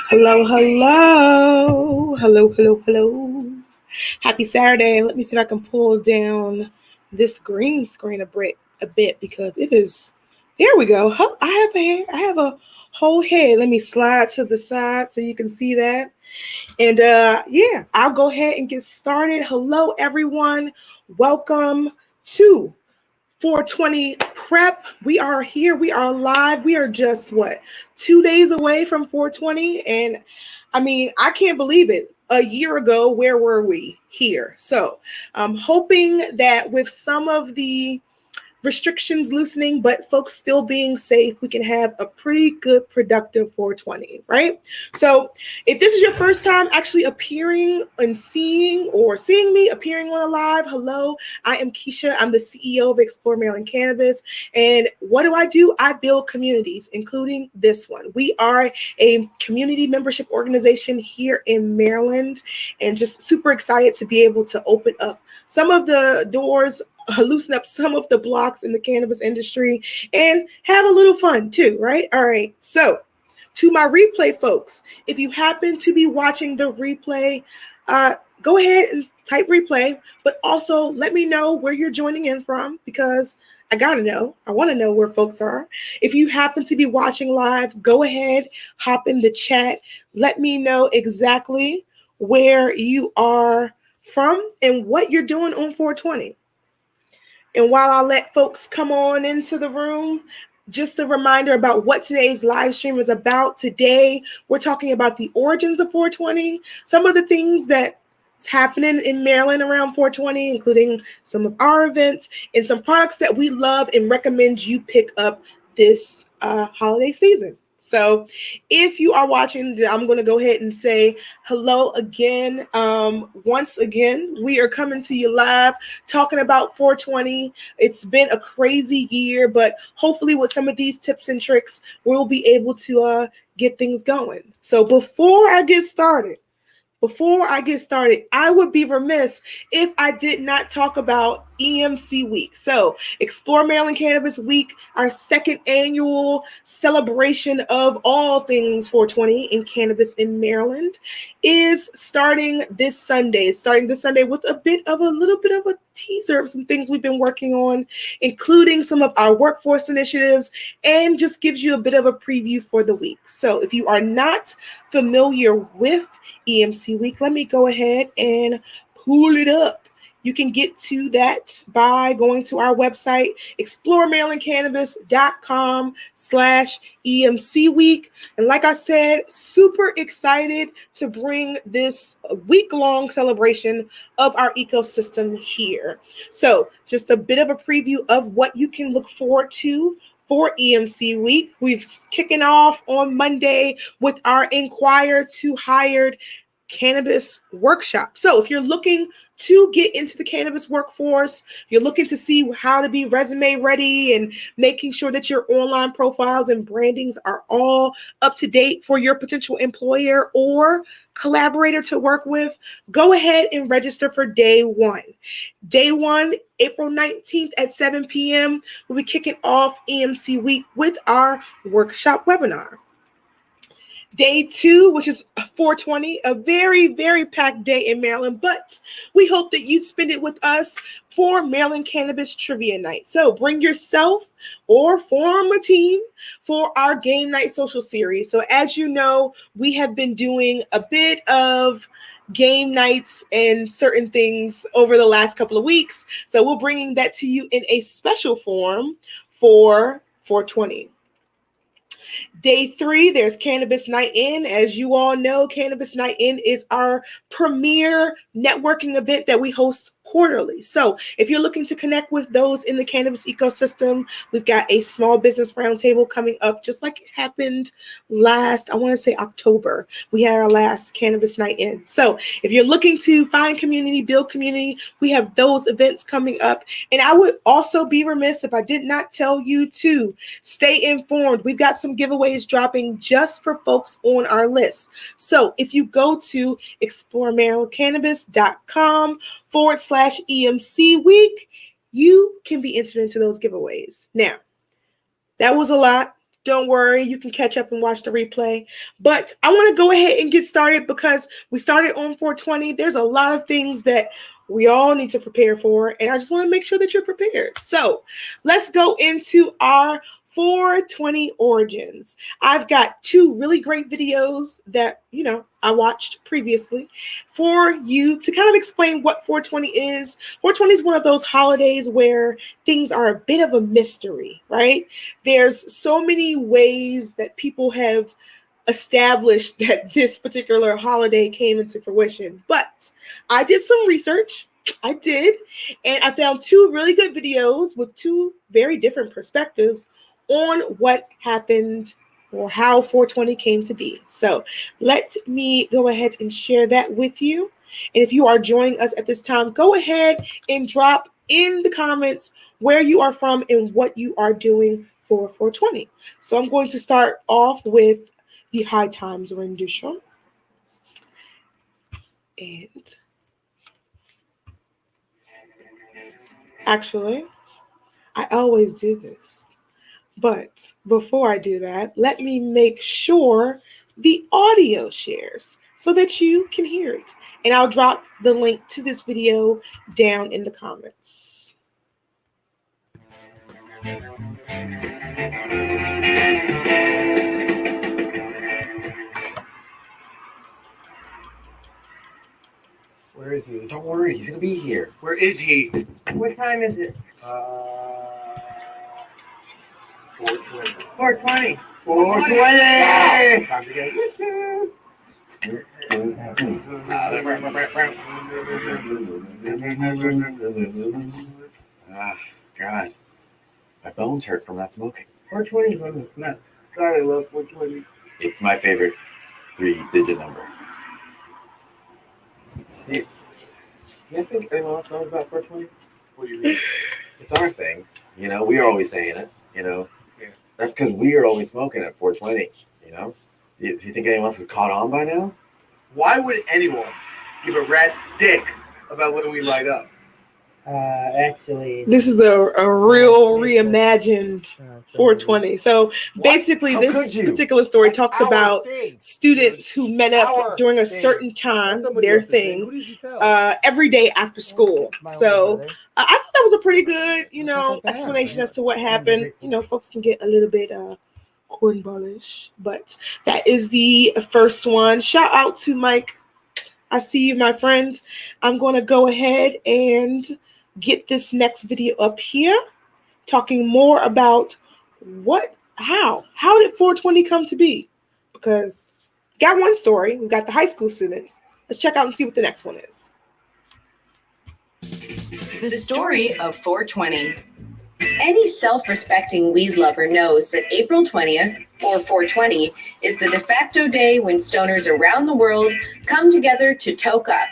Hello, hello. Hello, hello, hello. Happy Saturday. Let me see if I can pull down this green screen a bit because it is, there we go. I have a whole head. Let me slide to the side so you can see that. And yeah, I'll go ahead and get started. Hello, everyone. Welcome to 420 Prep. We are here. We are live. We are just 2 days away from 420. And I mean, I can't believe it. A year ago, where were we? Here. So I'm hoping that with some of the restrictions loosening, but folks still being safe, we can have a pretty good, productive 420, right? So if this is your first time actually appearing and seeing me appearing on a live, hello, I am Keisha. I'm the CEO of Explore Maryland Cannabis. And what do? I build communities, including this one. We are a community membership organization here in Maryland, and just super excited to be able to open up some of the doors, loosen up some of the blocks in the cannabis industry, and have a little fun too, right? All right. So to my replay folks, if you happen to be watching the replay, go ahead and type replay, but also let me know where you're joining in from, because I want to know where folks are. If you happen to be watching live, go ahead, hop in the chat. Let me know exactly where you are from and what you're doing on 420. And while I let folks come on into the room, just a reminder about what today's live stream is about. Today, we're talking about the origins of 420, some of the things that's happening in Maryland around 420, including some of our events and some products that we love and recommend you pick up this holiday season. So if you are watching, I'm going to go ahead and say hello again. Once again, we are coming to you live talking about 420. It's been a crazy year, but hopefully with some of these tips and tricks, we'll be able to get things going. So before I get started, I would be remiss if I did not talk about EMC Week. So, Explore Maryland Cannabis Week, our second annual celebration of all things 420 in cannabis in Maryland, is starting this Sunday. It's starting this Sunday with a little bit of a teaser of some things we've been working on, including some of our workforce initiatives, and just gives you a bit of a preview for the week. So, if you are not familiar with EMC Week, let me go ahead and pull it up. You can get to that by going to our website, exploremarylandcannabis.com/EMC Week. And like I said, super excited to bring this week-long celebration of our ecosystem here. So just a bit of a preview of what you can look forward to for EMC Week. We've kicking off on Monday with our Inquire to Hired cannabis workshop. So if you're looking to get into the cannabis workforce, you're looking to see how to be resume ready and making sure that your online profiles and brandings are all up to date for your potential employer or collaborator to work with, go ahead and register for day one. Day one, April 19th at 7 p.m., we'll be kicking off EMC Week with our workshop webinar. Day two, which is 420, a very, very packed day in Maryland, but we hope that you spend it with us for Maryland Cannabis Trivia Night. So bring yourself or form a team for our game night social series. So as you know, we have been doing a bit of game nights and certain things over the last couple of weeks. So we're bringing that to you in a special form for 420. Day three, there's Cannabis Night In. As you all know, Cannabis Night In is our premier networking event that we host quarterly. So if you're looking to connect with those in the cannabis ecosystem, we've got a small business roundtable coming up, just like it happened last, I want to say October. We had our last Cannabis Night In. So if you're looking to find community, build community, we have those events coming up. And I would also be remiss if I did not tell you to stay informed. We've got some giveaways dropping just for folks on our list. So if you go to exploremarylandcannabis.com/EMC Week, you can be entered into those giveaways. Now, that was a lot. don't worry, you can catch up and watch the replay. But I want to go ahead and get started because we started on 420. There's a lot of things that we all need to prepare for, and I just want to make sure that you're prepared. So let's go into our 420 origins. I've got two really great videos that, I watched previously for you to kind of explain what 420 is. 420 is one of those holidays where things are a bit of a mystery, right? There's so many ways that people have established that this particular holiday came into fruition. But I did some research. I did. And I found two really good videos with two very different perspectives on what happened or how 420 came to be. So let me go ahead and share that with you. And if you are joining us at this time, go ahead and drop in the comments where you are from and what you are doing for 420. So I'm going to start off with the High Times rendition. And actually, I always do this. But before I do that, let me make sure the audio shares so that you can hear it. And I'll drop the link to this video down in the comments. Where is he? Don't worry, he's gonna be here. Where is he? What time is it? 4:20. 420! Time to get God. My bones hurt from that smoking. 420 is on this nuts. God, I love 420. It's my favorite 3-digit number. Hey, you guys think anyone else knows about 420? What do you mean? It's our thing. We are always saying it, Yeah. That's because we are always smoking at 420, Do you think anyone else has caught on by now? Why would anyone give a rat's dick about when we light up? Actually, This is a real reimagined 420. So basically, this particular story talks about students who met up during a certain time, their thing, every day after school. So I thought that was a pretty good, explanation as to what happened. Folks can get a little bit cornballish, but that is the first one. Shout out to Mike. I see you, my friend. I'm going to go ahead and get this next video up here, talking more about how did 420 come to be? Because got one story, we've got the high school students. Let's check out and see what the next one is. The story of 420. Any self-respecting weed lover knows that April 20th, or 420, is the de facto day when stoners around the world come together to toke up.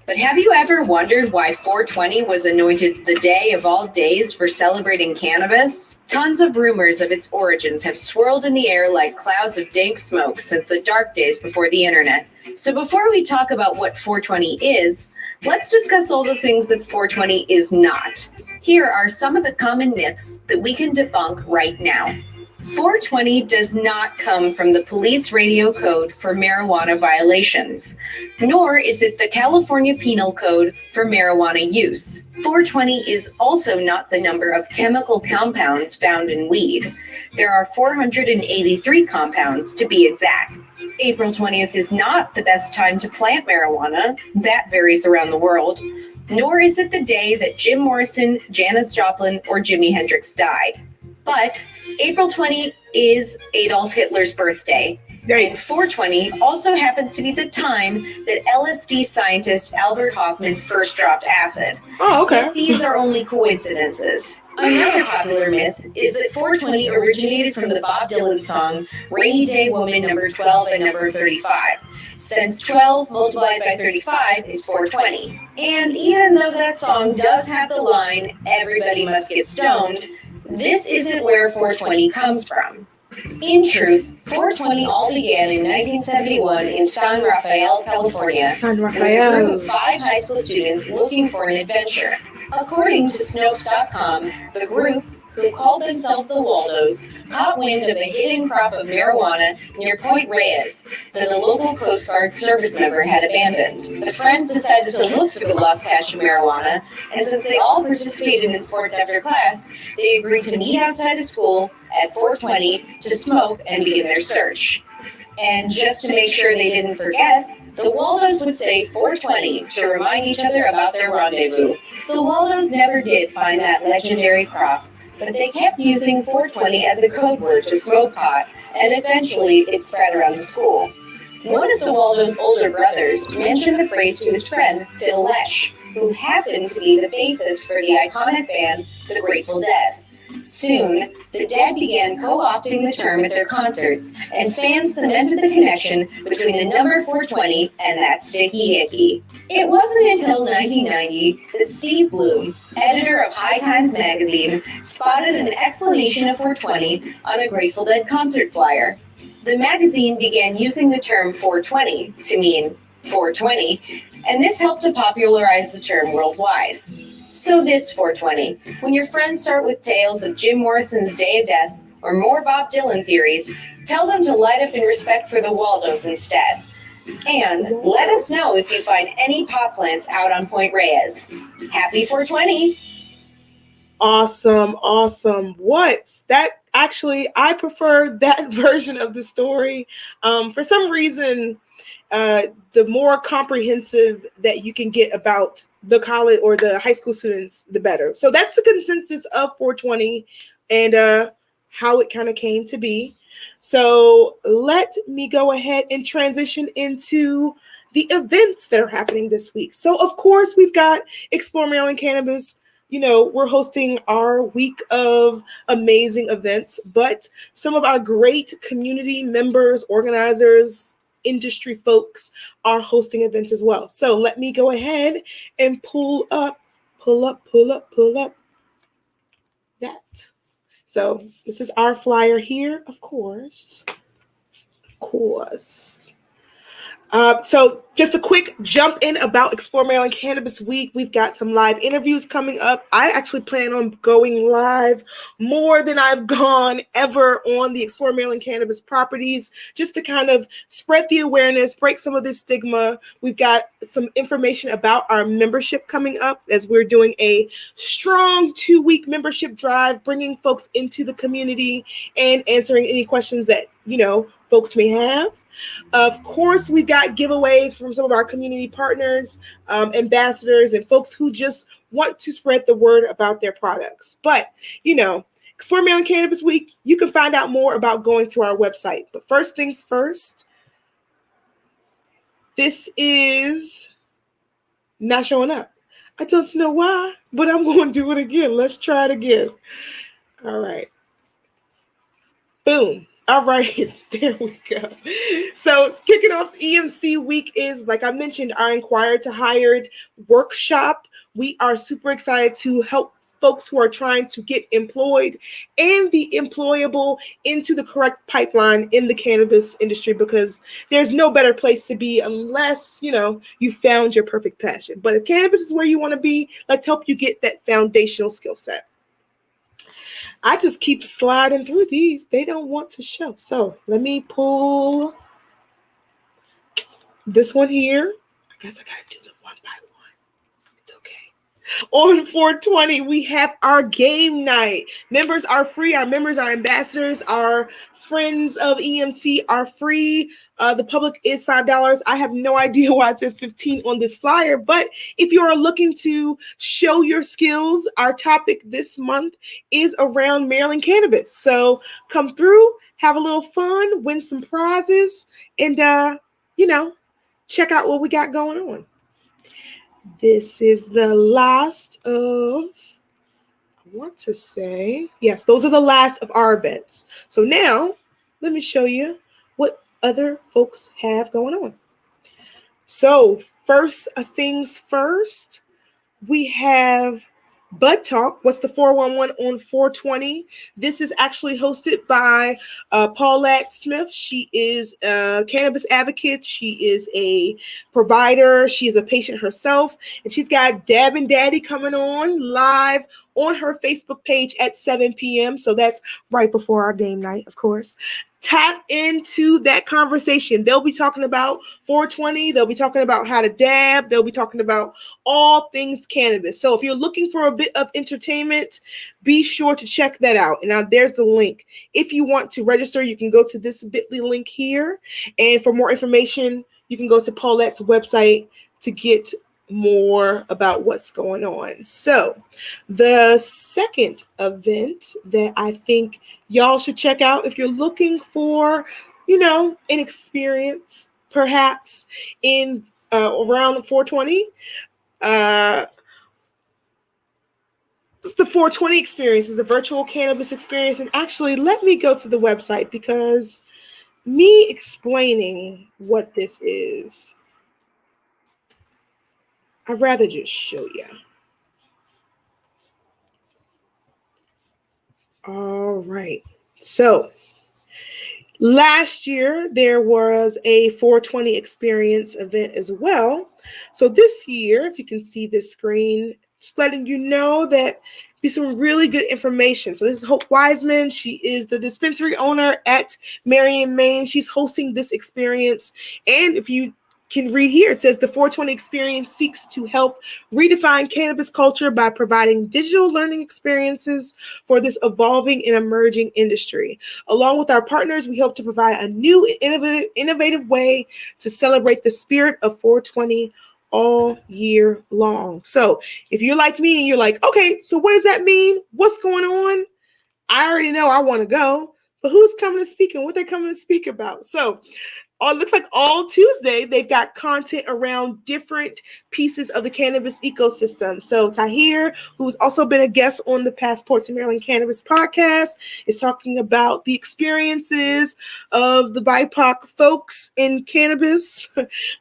But have you ever wondered why 420 was anointed the day of all days for celebrating cannabis? Tons of rumors of its origins have swirled in the air like clouds of dank smoke since the dark days before the internet. So before we talk about what 420 is, let's discuss all the things that 420 is not. Here are some of the common myths that we can debunk right now. 420 does not come from the police radio code for marijuana violations, nor is it the California Penal Code for marijuana use. 420 is also not the number of chemical compounds found in weed. There are 483 compounds to be exact. April 20th is not the best time to plant marijuana. That varies around the world. Nor is it the day that Jim Morrison, Janis Joplin, or Jimi Hendrix died. But April 20 is Adolf Hitler's birthday. And 420 also happens to be the time that LSD scientist Albert Hoffman first dropped acid. Oh, okay. But these are only coincidences. Another popular myth is that 420 originated from the Bob Dylan song Rainy Day Woman number 12 and number 35. Since 12 multiplied by 35 is 420. And even though that song does have the line, everybody must get stoned, this isn't where 420 comes from. In truth, 420 all began in 1971 in San Rafael, California. San With a Rafael. group of 5 high school students looking for an adventure. According to Snopes.com, the group, who called themselves the Waldos, caught wind of a hidden crop of marijuana near Point Reyes that a local Coast Guard service member had abandoned. The friends decided to look for the lost cache of marijuana, and since they all participated in sports after class, they agreed to meet outside the school at 4:20 to smoke and begin their search. And just to make sure they didn't forget, the Waldos would say 4:20 to remind each other about their rendezvous. The Waldos never did find that legendary crop, but they kept using 4:20 as a code word to smoke pot, and eventually it spread around the school. One of the Waldos' older brothers mentioned the phrase to his friend Phil Lesh, who happened to be the bassist for the iconic band The Grateful Dead. Soon, the Dead began co-opting the term at their concerts, and fans cemented the connection between the number 420 and that sticky icky. It wasn't until 1990 that Steve Bloom, editor of High Times magazine, spotted an explanation of 420 on a Grateful Dead concert flyer. The magazine began using the term 420 to mean 420, and this helped to popularize the term worldwide. So this 420, when your friends start with tales of Jim Morrison's Day of Death or more Bob Dylan theories, tell them to light up in respect for the Waldos instead. And let us know if you find any pot plants out on Point Reyes. Happy 420! Awesome. What? That actually, I prefer that version of the story. For some reason, the more comprehensive that you can get about the college or the high school students, the better. So that's the consensus of 420 and how it kind of came to be. So let me go ahead and transition into the events that are happening this week. So of course, we've got Explore Maryland Cannabis. You know, we're hosting our week of amazing events, but some of our great community members, organizers, industry folks are hosting events as well. So let me go ahead and pull up that. So this is our flyer here, of course. So just a quick jump in about Explore Maryland Cannabis Week. We've got some live interviews coming up. I actually plan on going live more than I've gone ever on the Explore Maryland Cannabis properties, just to kind of spread the awareness, break some of this stigma. We've got some information about our membership coming up as we're doing a strong 2-week membership drive, bringing folks into the community and answering any questions that, folks may have. Of course, we've got giveaways from some of our community partners, ambassadors, and folks who just want to spread the word about their products. But, Explore Maryland Cannabis Week, you can find out more about going to our website. But first things first, this is not showing up. I don't know why, but I'm going to do it again. Let's try it again. All right. Boom. All right, there we go. So kicking off EMC week is, like I mentioned, our Inquire to Hired workshop. We are super excited to help folks who are trying to get employed and be employable into the correct pipeline in the cannabis industry, because there's no better place to be unless, you found your perfect passion. But if cannabis is where you want to be, let's help you get that foundational skill set. I just keep sliding through these. They don't want to show. So let me pull this one here. I guess I got to do them one by one. It's okay. On 420, we have our game night. Members are free. Our members are ambassadors. Our friends of EMC are free. The public is $5. I have no idea why it says 15 on this flyer, but if you are looking to show your skills, our topic this month is around Maryland cannabis. So come through, have a little fun, win some prizes, and check out what we got going on. This is the last of, yes, those are the last of our events. So now let me show you what other folks have going on. So first things first, we have Bud Talk. What's the 411 on 420? This is actually hosted by Paulette Smith. She is a cannabis advocate. She is a provider. She is a patient herself. And she's got Dab and Daddy coming on live on her Facebook page at 7 p.m. So that's right before our game night, of course. Tap into that conversation. They'll be talking about 420. They'll be talking about how to dab. They'll be talking about all things cannabis. So if you're looking for a bit of entertainment, be sure to check that out. And now there's the link. If you want to register, you can go to this bit.ly link here. And for more information, you can go to Paulette's website to get more about what's going on. So the second event that I think y'all should check out if you're looking for, an experience perhaps in around 420, it's the 420 experience. Is a virtual cannabis experience. And actually, let me go to the website because me explaining what this is, I'd rather just show you. All right. So last year, there was a 420 experience event as well. So this year, if you can see this screen, just letting you know that be some really good information. So this is Hope Wiseman. She is the dispensary owner at Marion, Maine. She's hosting this experience. And if you can read here, it says the 420 experience seeks to help redefine cannabis culture by providing digital learning experiences for this evolving and emerging industry. Along with our partners, we hope to provide a new innovative way to celebrate the spirit of 420 all year long. So if you're like me and you're like, okay, so what does that mean? What's going on? I already know I want to go, but who's coming to speak and what they're coming to speak about? So it looks like all Tuesday, they've got content around different pieces of the cannabis ecosystem. So Tahir, who's also been a guest on the Passport to Maryland Cannabis podcast, is talking about the experiences of the BIPOC folks in cannabis.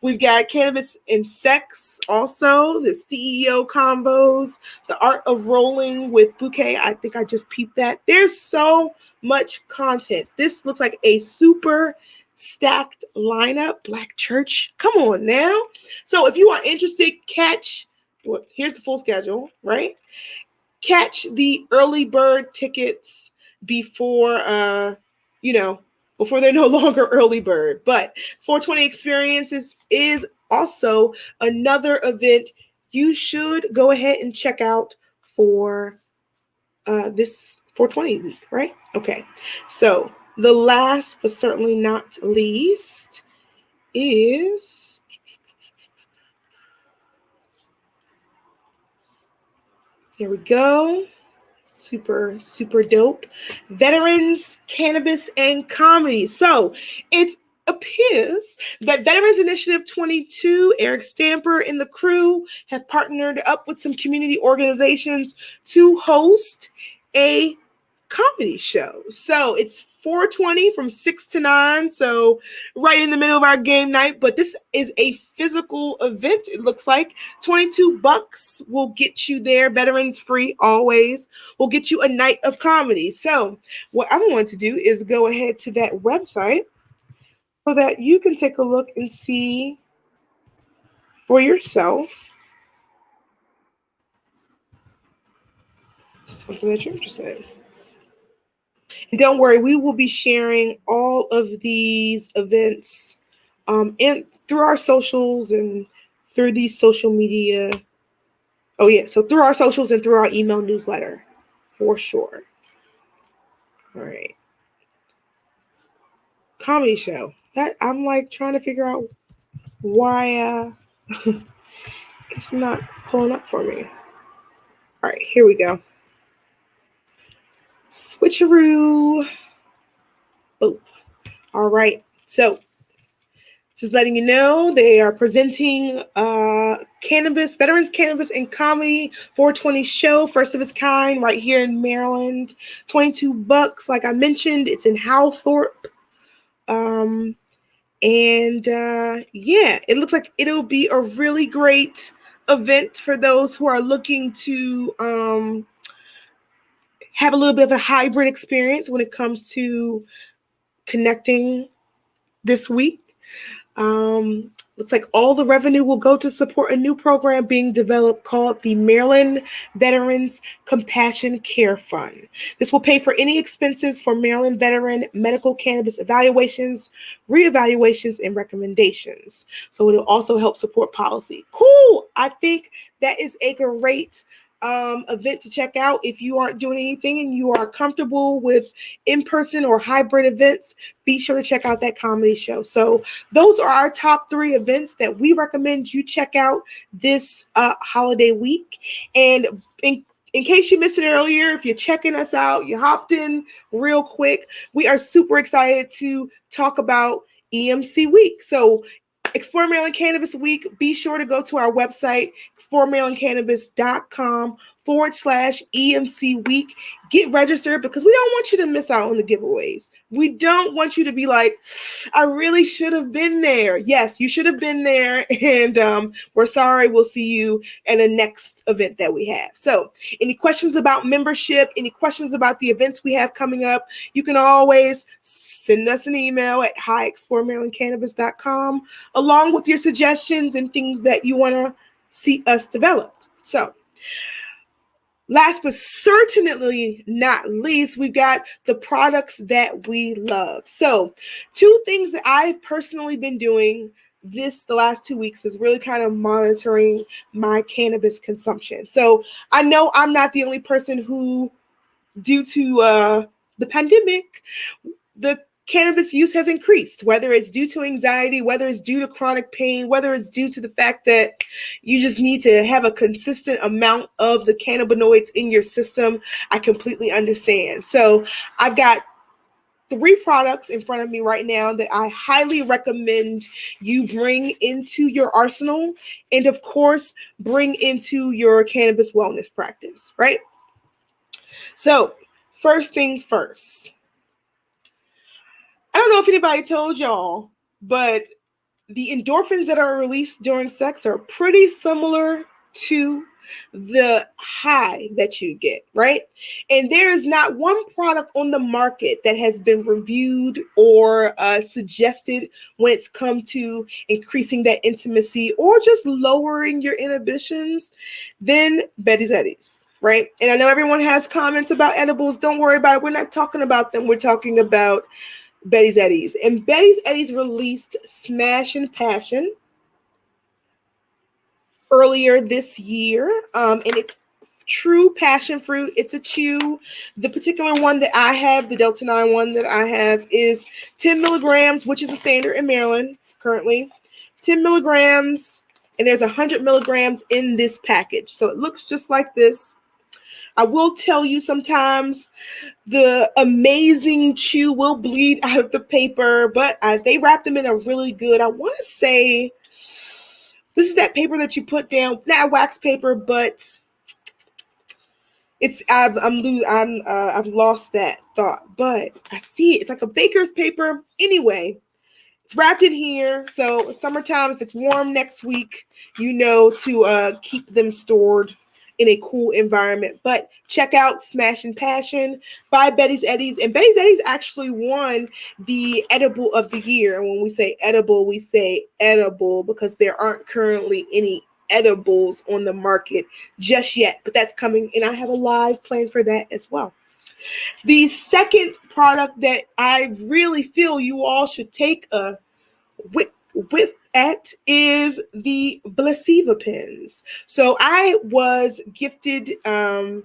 We've got cannabis and sex also, the CEO combos, the art of rolling with bouquet. I think I just peeped that. There's so much content. This looks like a super stacked lineup. Black Church, come on now. So if you are interested, here's the full schedule, right? Catch the early bird tickets before they're no longer early bird. But 420 Experiences is also another event you should go ahead and check out for this 420 week, right? Okay, so the last but certainly not least is here we go. Super, super dope. Veterans, Cannabis, and Comedy. So it appears that Veterans Initiative 22, Eric Stamper and the crew have partnered up with some community organizations to host a comedy show. So it's 420 from 6 to 9. So right in the middle of our game night. But this is a physical event. It looks like $22 will get you there. Veterans free always. Will get you a night of comedy. So what I'm going to do is go ahead to that website so that you can take a look and see for yourself something that you're interested in. And don't worry, we will be sharing all of these events and through our socials and through these social media. Oh yeah, so through our socials and through our email newsletter for sure. All right. Comedy show. That I'm like trying to figure out why it's not pulling up for me. All right, here we go. Switcheroo. Oh, all right. So just letting you know, they are presenting Veterans Cannabis and Comedy 420 show, first of its kind, right here in Maryland. $22, like I mentioned. It's in Howthorpe. It looks like it'll be a really great event for those who are looking to have a little bit of a hybrid experience when it comes to connecting this week. Looks like all the revenue will go to support a new program being developed called the Maryland Veterans Compassion Care Fund. This will pay for any expenses for Maryland veteran medical cannabis evaluations, reevaluations, and recommendations. So it'll also help support policy. Cool. I think that is a great event to check out. If you aren't doing anything and you are comfortable with in-person or hybrid events, be sure to check out that comedy show. So those are our top 3 events that we recommend you check out this holiday week. And in case you missed it earlier, if you're checking us out, you hopped in real quick, we are super excited to talk about EMC Week. So Explore Maryland Cannabis Week, be sure to go to our website, exploremarylandcannabis.com/EMC Week. Get registered because we don't want you to miss out on the giveaways. We don't want you to be like, I really should have been there. Yes, you should have been there. And we're sorry. We'll see you at the next event that we have. So any questions about membership, any questions about the events we have coming up, you can always send us an email at hi@exploremarylandcannabis.com along with your suggestions and things that you want to see us developed. So last but certainly not least, we got the products that we love. So 2 things that I've personally been doing the last 2 weeks is really kind of monitoring my cannabis consumption. So I know I'm not the only person who, due to the pandemic, the cannabis use has increased, whether it's due to anxiety, whether it's due to chronic pain, whether it's due to the fact that you just need to have a consistent amount of the cannabinoids in your system. I completely understand. So I've got 3 products in front of me right now that I highly recommend you bring into your arsenal and, of course, bring into your cannabis wellness practice, right? So first things first. I don't know if anybody told y'all, but the endorphins that are released during sex are pretty similar to the high that you get, right? And there is not one product on the market that has been reviewed or suggested when it's come to increasing that intimacy or just lowering your inhibitions than Betty's Eddies, right? And I know everyone has comments about edibles. Don't worry about it. We're not talking about them. We're talking about Betty's Eddies. And Betty's Eddies released Smash and Passion earlier this year. And it's true passion fruit. It's a chew. The particular one that I have, the Delta 9 one that I have, is 10 milligrams, which is the standard in Maryland currently. 10 milligrams, and there's 100 milligrams in this package. So it looks just like this. I will tell you sometimes the amazing chew will bleed out of the paper, but they wrap them in a really good, I want to say, this is that paper that you put down, not wax paper, but it's, I've lost that thought, but I see it. It's like a baker's paper. Anyway, it's wrapped in here. So summertime, if it's warm next week, you know to keep them stored in a cool environment. But check out Smash and Passion by Betty's Eddies. And Betty's Eddies actually won the edible of the year. And when we say edible, we say edible because there aren't currently any edibles on the market just yet. But that's coming, and I have a live plan for that as well. The second product that I really feel you all should take a whip at is the Blasiva pens. So I was gifted,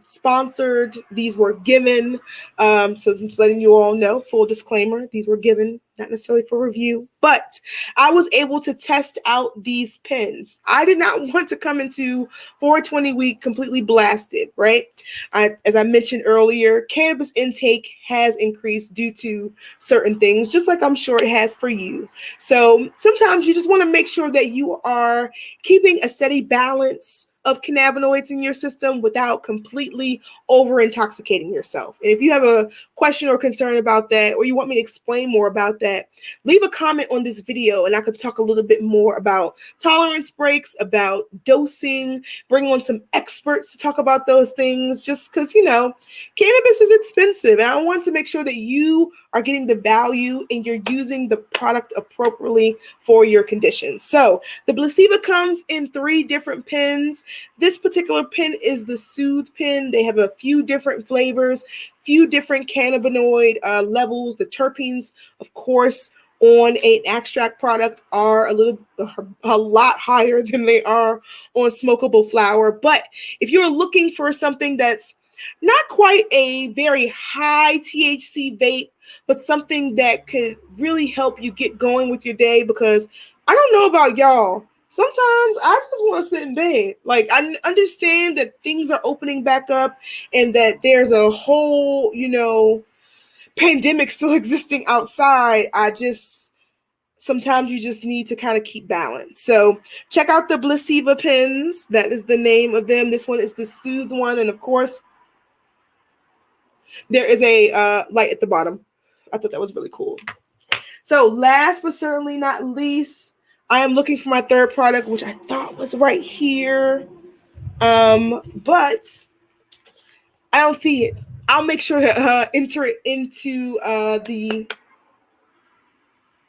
sponsored. These were given. So I'm just letting you all know, full disclaimer, these were given, not necessarily for review, but I was able to test out these pens. I did not want to come into 420 week completely blasted, right? As I mentioned earlier, cannabis intake has increased due to certain things, just like I'm sure it has for you. So sometimes you just want to make sure that you are keeping a steady balance of cannabinoids in your system without completely over intoxicating yourself. And if you have a question or concern about that, or you want me to explain more about that, leave a comment on this video and I could talk a little bit more about tolerance breaks, about dosing, bring on some experts to talk about those things, just because, cannabis is expensive. And I want to make sure that you are getting the value and you're using the product appropriately for your conditions. So the Placebo comes in 3 different pens. This particular pen is the Soothe pen. They have a few different flavors, few different cannabinoid levels. The terpenes, of course, on an extract product are a lot higher than they are on smokable flower. But if you're looking for something that's not quite a very high THC vape, but something that could really help you get going with your day, because I don't know about y'all, sometimes I just want to sit in bed. Like, I understand that things are opening back up and that there's a whole, pandemic still existing outside. Sometimes you just need to kind of keep balance. So check out the Placebo pens. That is the name of them. This one is the Soothe one. And of course, there is a light at the bottom. I thought that was really cool. So last but certainly not least, I am looking for my third product, which I thought was right here. But I don't see it. I'll make sure to enter it into the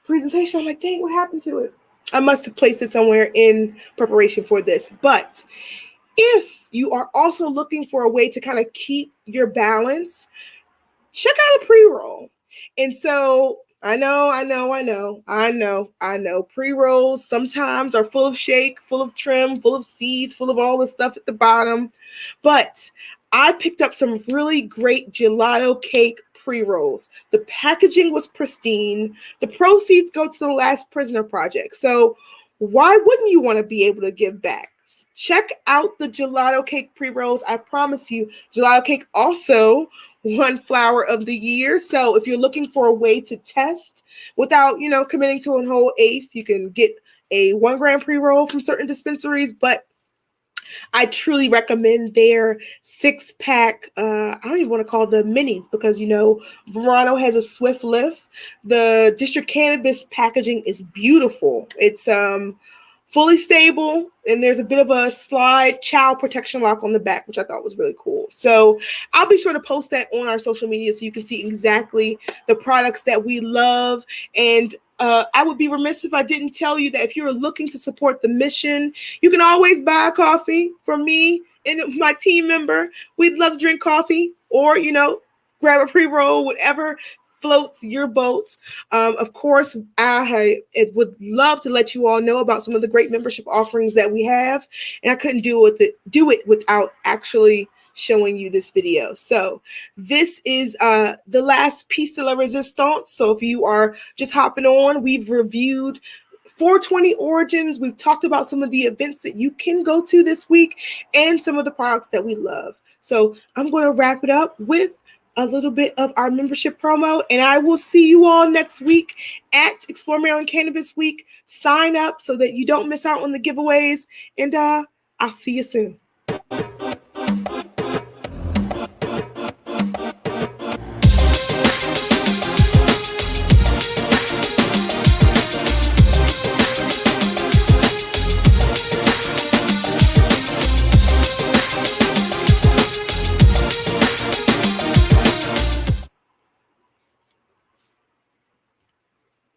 presentation. I'm like, dang, what happened to it? I must have placed it somewhere in preparation for this. But if you are also looking for a way to kind of keep your balance, check out a pre-roll. And so I know. Pre-rolls sometimes are full of shake, full of trim, full of seeds, full of all the stuff at the bottom. But I picked up some really great gelato cake pre-rolls. The packaging was pristine. The proceeds go to the Last Prisoner Project. So why wouldn't you want to be able to give back? Check out the gelato cake pre-rolls. I promise you, gelato cake also won Flower of the Year. So if you're looking for a way to test without, committing to a whole eighth, you can get a 1 gram pre-roll from certain dispensaries. But I truly recommend their 6-pack. I don't even want to call them minis because, Verano has a swift lift. The District Cannabis packaging is beautiful. It's fully stable, and there's a bit of a slide child protection lock on the back, which I thought was really cool. So I'll be sure to post that on our social media so you can see exactly the products that we love. And I would be remiss if I didn't tell you that if you're looking to support the mission, you can always buy a coffee from me and my team member. We'd love to drink coffee or, grab a pre-roll, whatever floats your boat. Of course, I would love to let you all know about some of the great membership offerings that we have, and I couldn't do it without actually showing you this video. So this is the last piece de la resistance. So if you are just hopping on, we've reviewed 420 Origins. We've talked about some of the events that you can go to this week and some of the products that we love. So I'm going to wrap it up with a little bit of our membership promo, and I will see you all next week at Explore Maryland Cannabis Week. Sign up so that you don't miss out on the giveaways, and I'll see you soon.